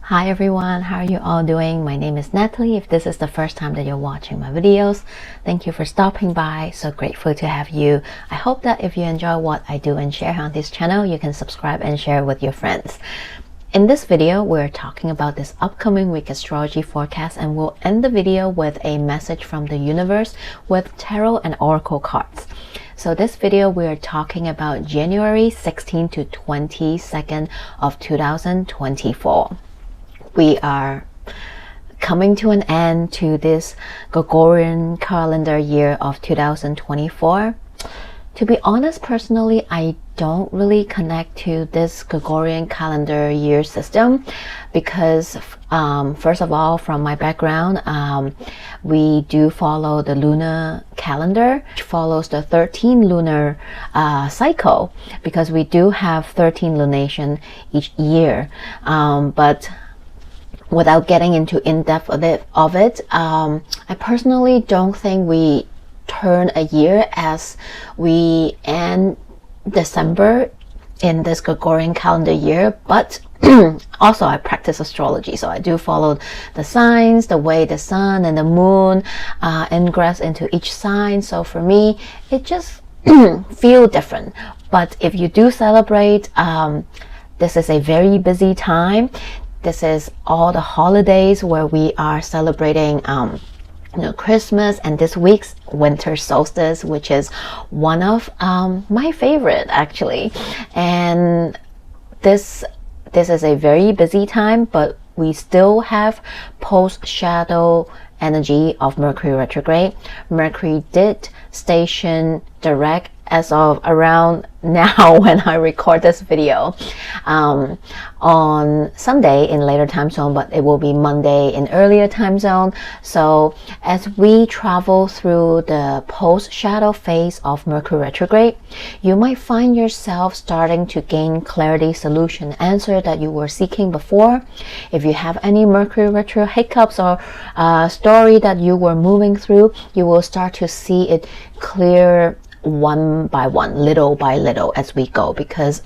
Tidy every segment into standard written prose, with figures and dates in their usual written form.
Hi everyone, how are you all doing? My name is Natalie. If this is the first time that you're watching my videos, thank you for stopping by. So grateful to have you. I hope that if you enjoy what I do and share on this channel, you can subscribe and share with your friends. In this video, we're talking about this upcoming week astrology forecast, and we'll end the video with a message from the universe with tarot and oracle cards. So this video, we are talking about January 16 to 22nd of 2024. We are coming to an end to this Gregorian calendar year of 2024. To be honest, personally, I don't really connect to this Gregorian calendar year system because first of all, from my background, we do follow the lunar calendar, which follows the 13 lunar cycle, because we do have 13 lunation each year. But without getting into in-depth of it, I personally don't think we turn a year as we end December in this Gregorian calendar year, but also I practice astrology, so I do follow the signs, the way the sun and the moon ingress into each sign. So for me, it just feel different. But if you do celebrate, this is a very busy time. This is all the holidays where we are celebrating Christmas, and this week's winter solstice, which is one of my favorite actually. And this is a very busy time, but we still have post shadow energy of Mercury retrograde. Mercury did station direct as of around now when I record this video on Sunday in later time zone, but it will be Monday in earlier time zone. So as we travel through the post shadow phase of Mercury retrograde, you might find yourself starting to gain clarity, solution, answer that you were seeking before. If you have any Mercury retro hiccups or story that you were moving through, you will start to see it clear one by one, little by little as we go, because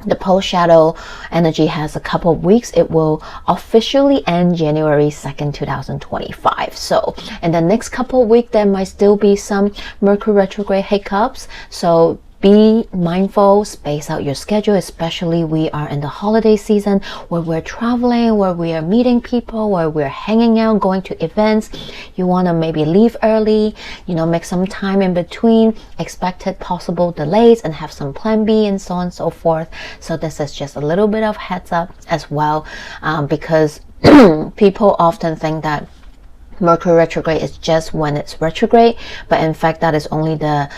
the post shadow energy has a couple of weeks. It will officially end January 2nd, 2025. So in the next couple of weeks, there might still be some Mercury retrograde hiccups. So be mindful, space out your schedule, especially we are in the holiday season where we're traveling, where we are meeting people, where we're hanging out, going to events. You want to maybe leave early, make some time in between expected possible delays and have some plan B and so on and so forth. So this is just a little bit of heads up as well, because people often think that Mercury retrograde is just when it's retrograde, but in fact that is only the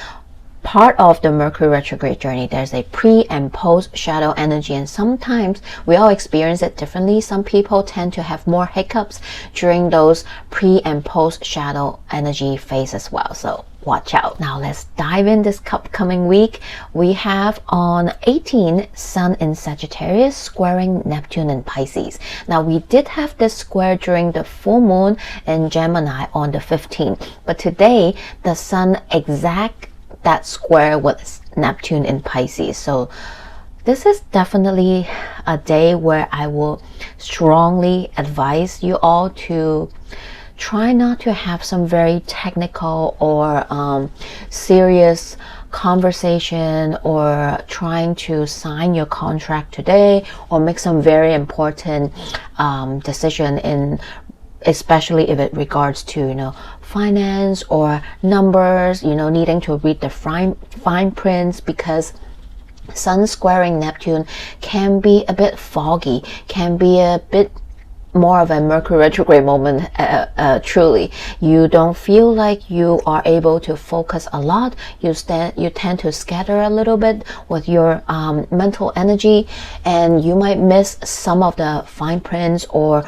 part of the Mercury retrograde journey. There's a pre and post shadow energy, and sometimes we all experience it differently. Some people tend to have more hiccups during those pre and post shadow energy phase as well. So watch out. Now let's dive in this upcoming week. We have on 18 Sun in Sagittarius squaring Neptune in Pisces. Now we did have this square during the full moon in Gemini on the 15th, but today the Sun exact that square with Neptune in Pisces. So this is definitely a day where I will strongly advise you all to try not to have some very technical or serious conversation, or trying to sign your contract today, or make some very important decision in, especially if it regards to finance or numbers, needing to read the fine prints, because Sun squaring Neptune can be a bit foggy, can be a bit more of a Mercury retrograde moment. Truly, you don't feel like you are able to focus a lot. You tend to scatter a little bit with your mental energy, and you might miss some of the fine prints or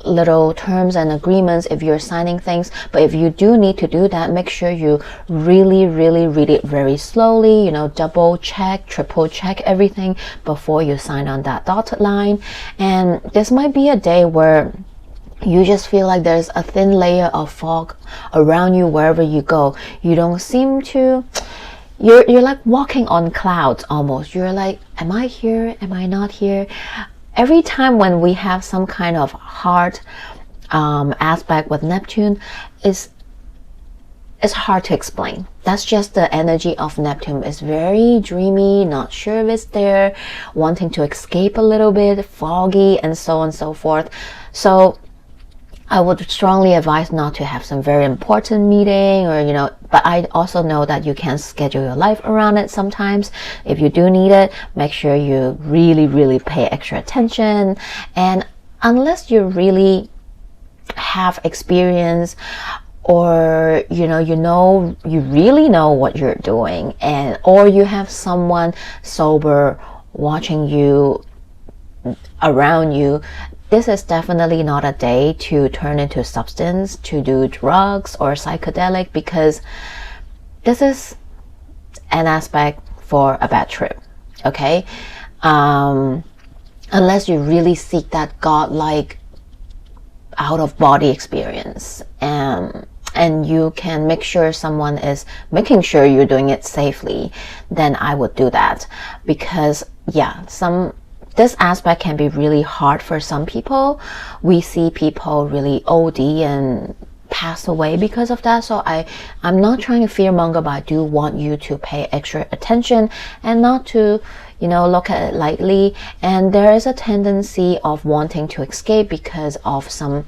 little terms and agreements if you're signing things. But if you do need to do that, make sure you really read it very slowly, double check, triple check everything before you sign on that dotted line. And this might be a day where you just feel like there's a thin layer of fog around you wherever you go. You don't seem to, you're like walking on clouds almost. You're like, am I here? Am I not here? every time when we have some kind of hard aspect with Neptune, it's hard to explain. That's just the energy of Neptune. It's very dreamy, not sure if it's there, wanting to escape a little bit, foggy, and so on and so forth. So I would strongly advise not to have some very important meeting, or but I also know that you can schedule your life around it sometimes. If you do need it, make sure you really pay extra attention. And unless you really have experience, or you really know what you're doing, or you have someone sober watching you around you, this is definitely not a day to turn into substance, to do drugs or psychedelic, because this is an aspect for a bad trip. Okay, unless you really seek that godlike out of body experience, and you can make sure someone is making sure you're doing it safely, then I would do that. Because this aspect can be really hard for some people. We see people really OD and pass away because of that. So I'm not trying to fearmonger, but I do want you to pay extra attention and not to look at it lightly. And there is a tendency of wanting to escape because of some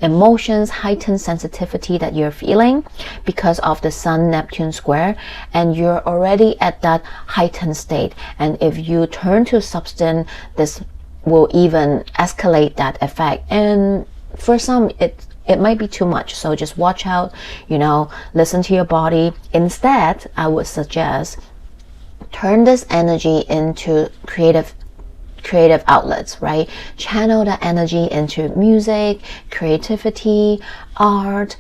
emotions, heightened sensitivity that you're feeling because of the Sun-Neptune square, and you're already at that heightened state. And if you turn to substance, this will even escalate that effect. And for some, it might be too much. So just watch out, listen to your body. Instead, I would suggest turn this energy into creative outlets, right? Channel that energy into music, creativity, art,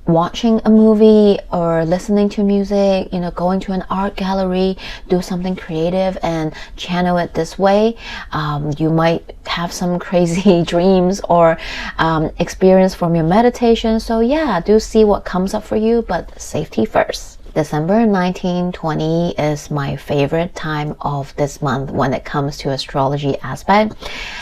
watching a movie or listening to music, going to an art gallery, do something creative and channel it this way. You might have some crazy dreams or experience from your meditation. So do see what comes up for you, but safety first. December 19-20 is my favorite time of this month when it comes to astrology aspect.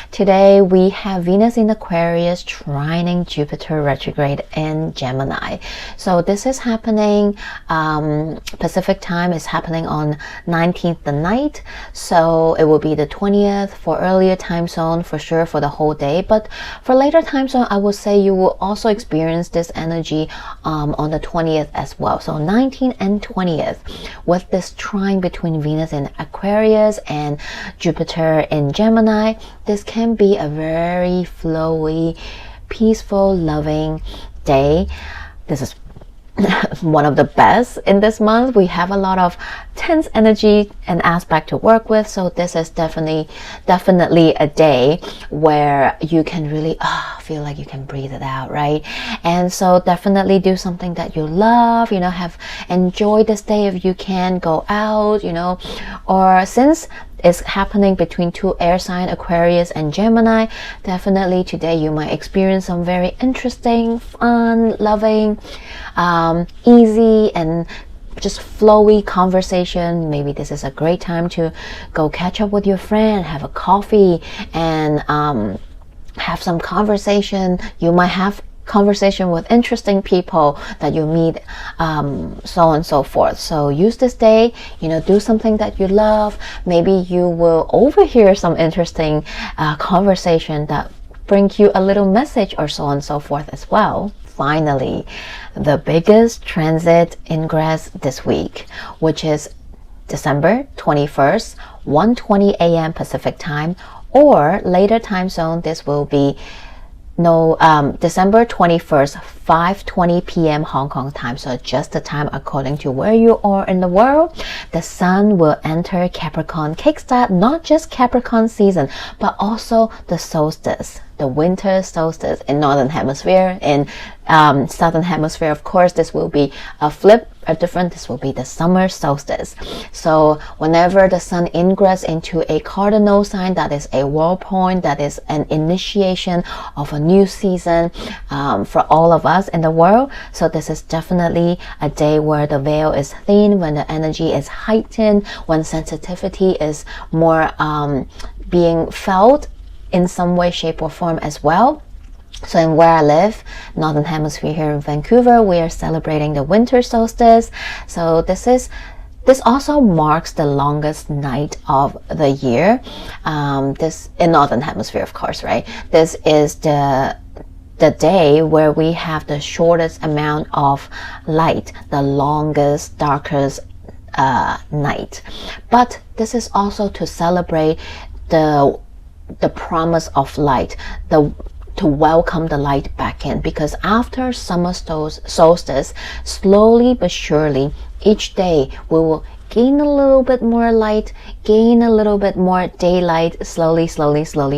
Today we have Venus in Aquarius trining Jupiter retrograde in Gemini. So this is happening Pacific time is happening on 19th the night. So it will be the 20th for earlier time zone for sure for the whole day. But for later time zone, I would say you will also experience this energy on the 20th as well. So 19th and 20th with this trine between Venus in Aquarius and Jupiter in Gemini. This can be a very flowy, peaceful, loving day. This is one of the best in this month. We have a lot of tense energy and aspect to work with, so this is definitely a day where you can really feel like you can breathe it out, right? And so definitely do something that you love, enjoy this day if you can go out, or since it's happening between two air sign, Aquarius and Gemini, definitely today you might experience some very interesting, fun, loving, easy and just flowy conversation. Maybe this is a great time to go catch up with your friend, have a coffee, and have some conversation. You might have conversation with interesting people that you meet, so on and so forth. So use this day, do something that you love. Maybe you will overhear some interesting conversation that bring you a little message or so on and so forth as well. Finally, the biggest transit ingress this week, which is December 21st, 1:20 a.m. Pacific time, or later time zone. This will be December 21st, 5:20 p.m. Hong Kong time. So adjust the time according to where you are in the world. The sun will enter Capricorn, kickstart not just Capricorn season, but also the solstice, the winter solstice in Northern Hemisphere. In Southern Hemisphere, of course, this will be this will be the summer solstice. So whenever the sun ingress into a cardinal sign, that is a world point, that is an initiation of a new season for all of us in the world. So this is definitely a day where the veil is thin, when the energy is heightened, when sensitivity is more being felt in some way, shape, or form as well. So in where I live, Northern Hemisphere here in Vancouver, we are celebrating the winter solstice. So this also marks the longest night of the year. This in Northern Hemisphere, of course, right? This is the day where we have the shortest amount of light, the longest, darkest night. But this is also to celebrate the promise of light, to welcome the light back in, because after summer solstice, slowly but surely, each day we will gain a little bit more light, gain a little bit more daylight, slowly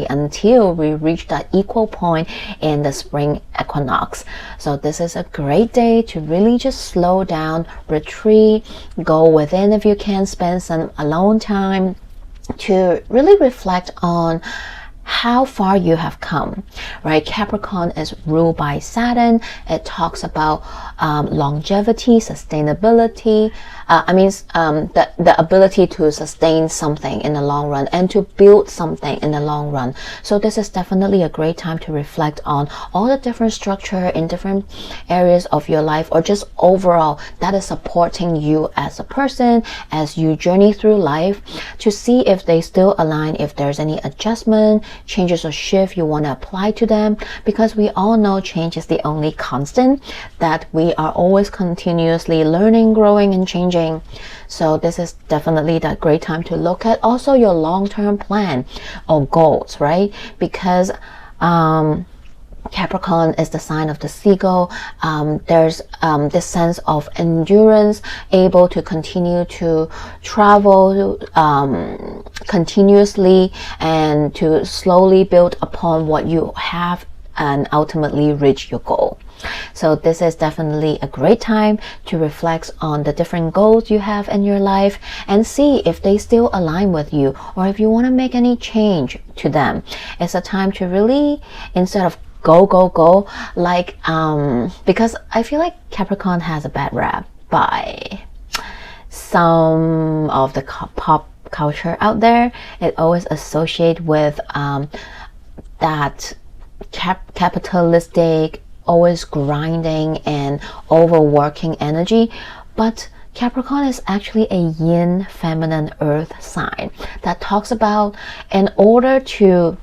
until we reach that equal point in the spring equinox. So this is a great day to really just slow down, retreat, go within if you can, spend some alone time to really reflect on how far you have come, right? Capricorn is ruled by Saturn. It talks about longevity, sustainability. The ability to sustain something in the long run and to build something in the long run. So this is definitely a great time to reflect on all the different structure in different areas of your life, or just overall that is supporting you as a person as you journey through life, to see if they still align, if there's any adjustment, changes or shift you want to apply to them, because we all know change is the only constant, that we are always continuously learning, growing, and changing. So this is definitely that great time to look at also your long-term plan or goals, right? Because Capricorn is the sign of the seagull. There's this sense of endurance, able to continue to travel continuously and to slowly build upon what you have and ultimately reach your goal. So this is definitely a great time to reflect on the different goals you have in your life and see if they still align with you, or if you want to make any change to them. It's a time to really, instead of go, like because I feel like Capricorn has a bad rap by some of the pop culture out there. It always associates with that capitalistic, always grinding and overworking energy. But Capricorn is actually a yin, feminine earth sign that talks about, in order to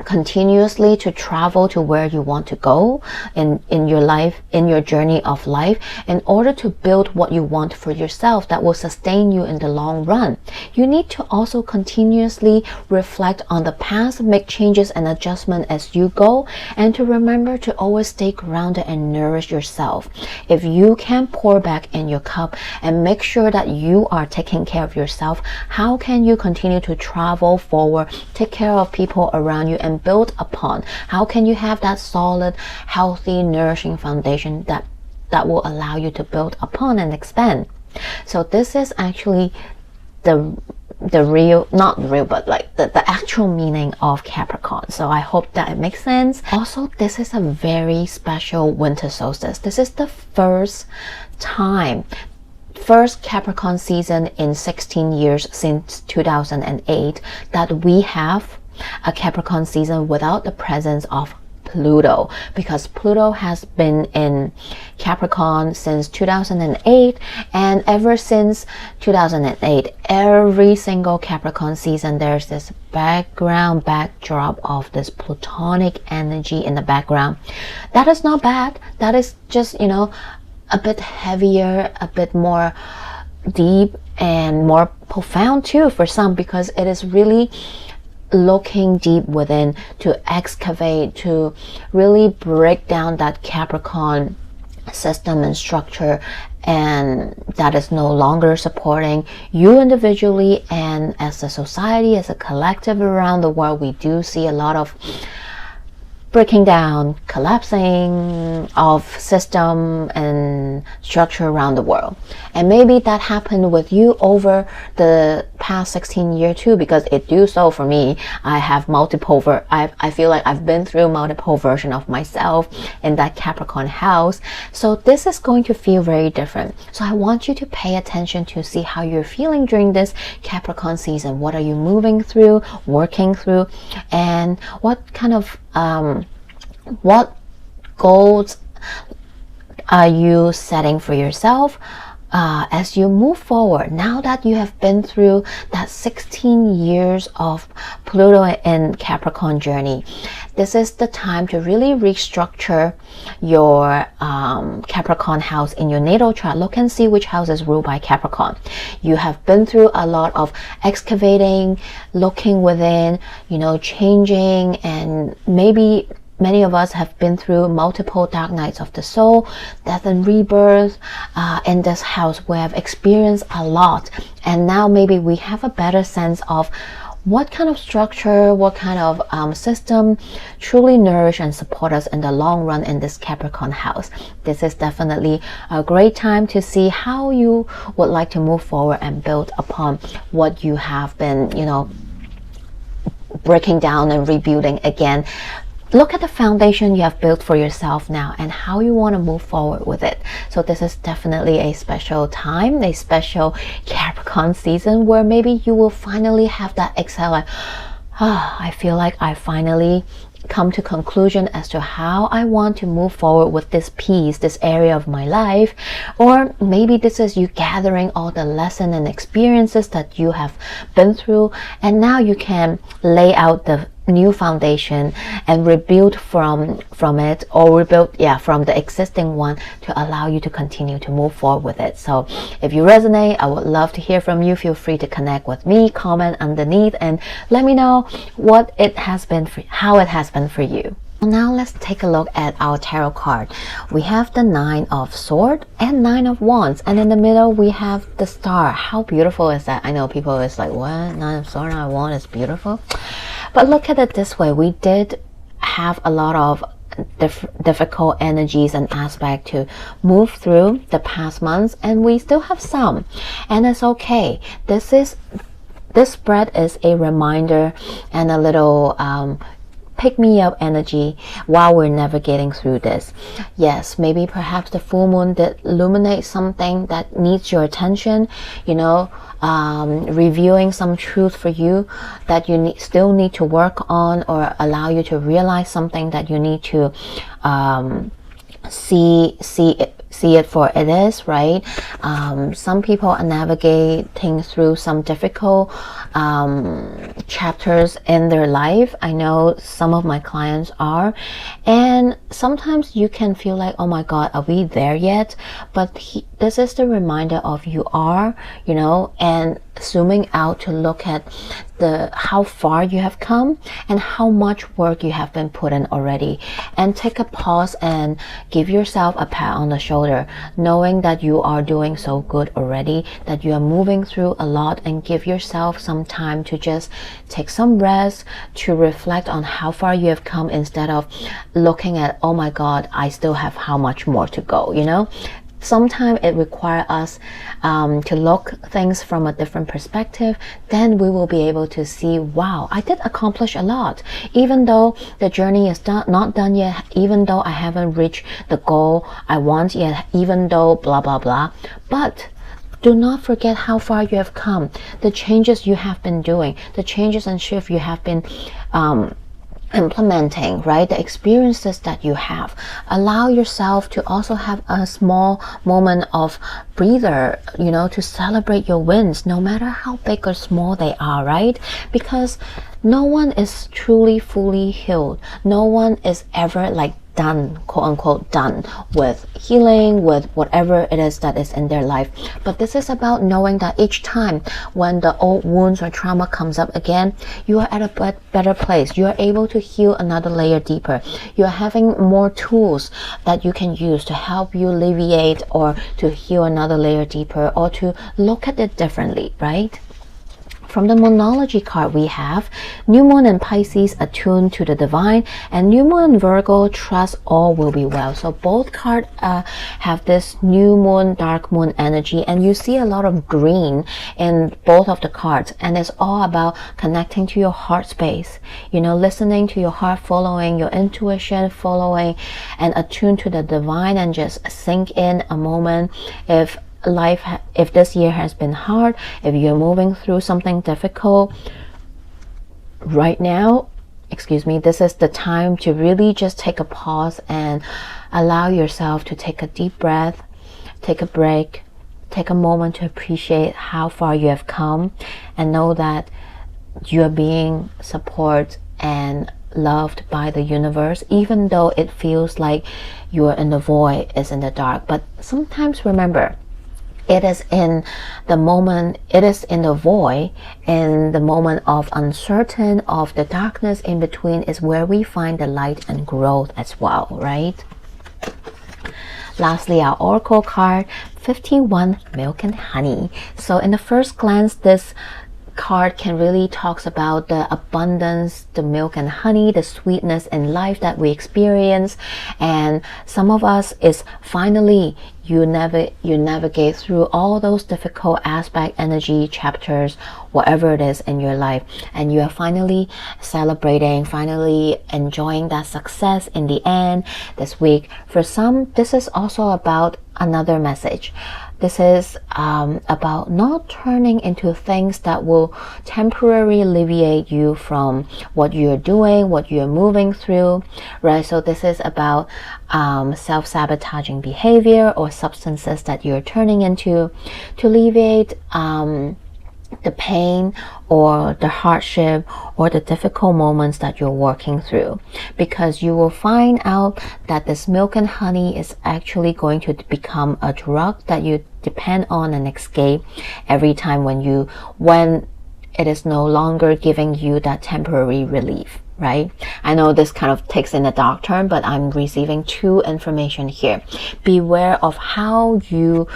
continuously to travel to where you want to go in your life, in your journey of life, in order to build what you want for yourself that will sustain you in the long run, you need to also continuously reflect on the past, make changes and adjustment as you go, and to remember to always stay grounded and nourish yourself. If you can pour back in your cup and make sure that you are taking care of yourself, how can you continue to travel forward, take care of people around you, and build upon? How can you have that solid, healthy, nourishing foundation that will allow you to build upon and expand? So this is actually the real, not real, but like the actual meaning of Capricorn. So I hope that it makes sense. Also, this is a very special winter solstice. This is the first Capricorn season in 16 years since 2008 that we have a Capricorn season without the presence of Pluto, because Pluto has been in Capricorn since 2008, and ever since 2008, every single Capricorn season there's this backdrop of this Plutonic energy in the background. That is not bad. That is just, a bit heavier, a bit more deep and more profound too for some, because it is really looking deep within to excavate, to really break down that Capricorn system and structure, and that is no longer supporting you individually and as a society, as a collective around the world. We do see a lot of breaking down, collapsing of system and structure around the world. And maybe that happened with you over the past 16 years too, because it do so for me. I have multiple, I feel like I've been through multiple versions of myself in that Capricorn house. So this is going to feel very different. So I want you to pay attention to see how you're feeling during this Capricorn season. What are you moving through, working through, and what kind of what goals are you setting for yourself as you move forward? Now that you have been through that 16 years of Pluto and Capricorn journey, this is the time to really restructure your Capricorn house in your natal chart. Look and see which house is ruled by Capricorn. You have been through a lot of excavating, looking within, changing, and maybe many of us have been through multiple dark nights of the soul, death and rebirth. In this house, we have experienced a lot, and now maybe we have a better sense of what kind of structure, what kind of system truly nourish and support us in the long run in this Capricorn house. This is definitely a great time to see how you would like to move forward and build upon what you have been, breaking down and rebuilding again. Look at the foundation you have built for yourself now and how you want to move forward with it. So this is definitely a special time, a special Capricorn season where maybe you will finally have that exhale, like, I feel like I finally come to conclusion as to how I want to move forward with this piece, this area of my life. Or maybe this is you gathering all the lessons and experiences that you have been through, and now you can lay out the new foundation and rebuild from it, or rebuild from the existing one to allow you to continue to move forward with it. So if you resonate, I would love to hear from you. Feel free to connect with me, comment underneath, and let me know what it has been how it has been for you. Now let's take a look at our tarot card. We have the 9 of Swords and 9 of Wands, and in the middle we have the Star. How beautiful is that? I know people is like, what? 9 of Swords, 9 of Wands is beautiful. But look at it this way. We did have a lot of difficult energies and aspects to move through the past months, and we still have some, and it's okay. This spread is a reminder and a little pick me up energy while we're navigating through this. Yes, maybe perhaps the full moon did illuminate something that needs your attention, reviewing some truth for you that you still need to work on, or allow you to realize something that you need to see it for it is, right? Some people are navigating through some difficult chapters in their life. I know some of my clients are, and sometimes you can feel like, oh my God, are we there yet? But this is the reminder of you are, and zooming out to look at how far you have come and how much work you have been put in already, and take a pause and give yourself a pat on the shoulder, knowing that you are doing so good already, that you are moving through a lot, and give yourself some time to just take some rest, to reflect on how far you have come, instead of looking at, oh my God, I still have how much more to go. Sometimes it requires us to look things from a different perspective. Then we will be able to see, wow, I did accomplish a lot, even though the journey is not done yet, even though I haven't reached the goal I want yet, even though blah blah blah. But do not forget how far you have come, the changes you have been doing, the changes and shift you have been implementing, right? The experiences that you have. Allow yourself to also have a small moment of breather, to celebrate your wins, no matter how big or small they are, right? Because no one is truly fully healed. No one is ever done, quote unquote, done with healing, with whatever it is that is in their life. But this is about knowing that each time when the old wounds or trauma comes up again, you are at a better place. You are able to heal another layer deeper. You are having more tools that you can use to help you alleviate, or to heal another layer deeper, or to look at it differently, right? From the Moonology card, we have New Moon in Pisces, attuned to the divine, and New Moon in Virgo, trust all will be well. So both cards have this New Moon, Dark Moon energy, and you see a lot of green in both of the cards, and it's all about connecting to your heart space, you know, listening to your heart, following your intuition, following and attuned to the divine, and just sink in a moment. If this year has been hard, if you're moving through something difficult right now, this is the time to really just take a pause and allow yourself to take a deep breath, take a break, take a moment to appreciate how far you have come, and know that you are being supported and loved by the universe, even though it feels like you are in the void, is in the dark. But sometimes remember, it is in the moment, it is in the void, in the moment of uncertain, of the darkness in between, is where we find the light and growth as well, right? Lastly, our oracle card, 51, Milk and Honey. So in the first glance, this card can really talks about the abundance, the milk and honey, the sweetness in life that we experience. And some of us is finally you navigate through all those difficult aspect, energy, chapters, whatever it is in your life, and you are finally celebrating, finally enjoying that success in the end this week. For some, this is also about another message. This is about not turning into things that will temporarily alleviate you from what you're doing, what you're moving through, right? So this is about self-sabotaging behavior or substances that you're turning into to alleviate the pain or the hardship or the difficult moments that you're working through, because you will find out that this milk and honey is actually going to become a drug that you depend on and escape every time when it is no longer giving you that temporary relief, right? I know this kind of takes in a dark turn, but I'm receiving two information here. Beware of how you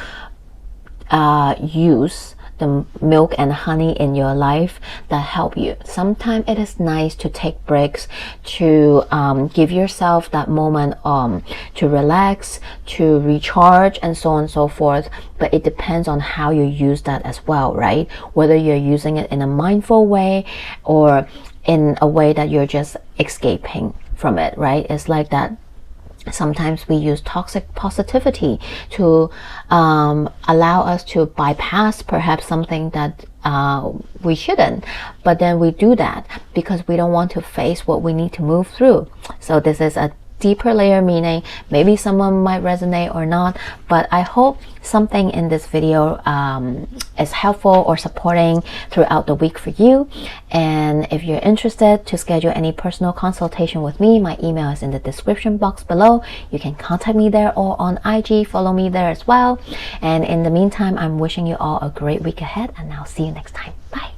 use the milk and honey in your life that help you. Sometimes it is nice to take breaks, to give yourself that moment to relax, to recharge, and so on and so forth. But it depends on how you use that as well, right? Whether you're using it in a mindful way or in a way that you're just escaping from it, right? It's like that. Sometimes we use toxic positivity to allow us to bypass perhaps something that we shouldn't, but then we do that because we don't want to face what we need to move through. So this is a deeper layer meaning. Maybe someone might resonate or not, but I hope something in this video is helpful or supporting throughout the week for you. And if you're interested to schedule any personal consultation with me, my email is in the description box below. You can contact me there or on IG, follow me there as well. And in the meantime, I'm wishing you all a great week ahead, and I'll see you next time. Bye.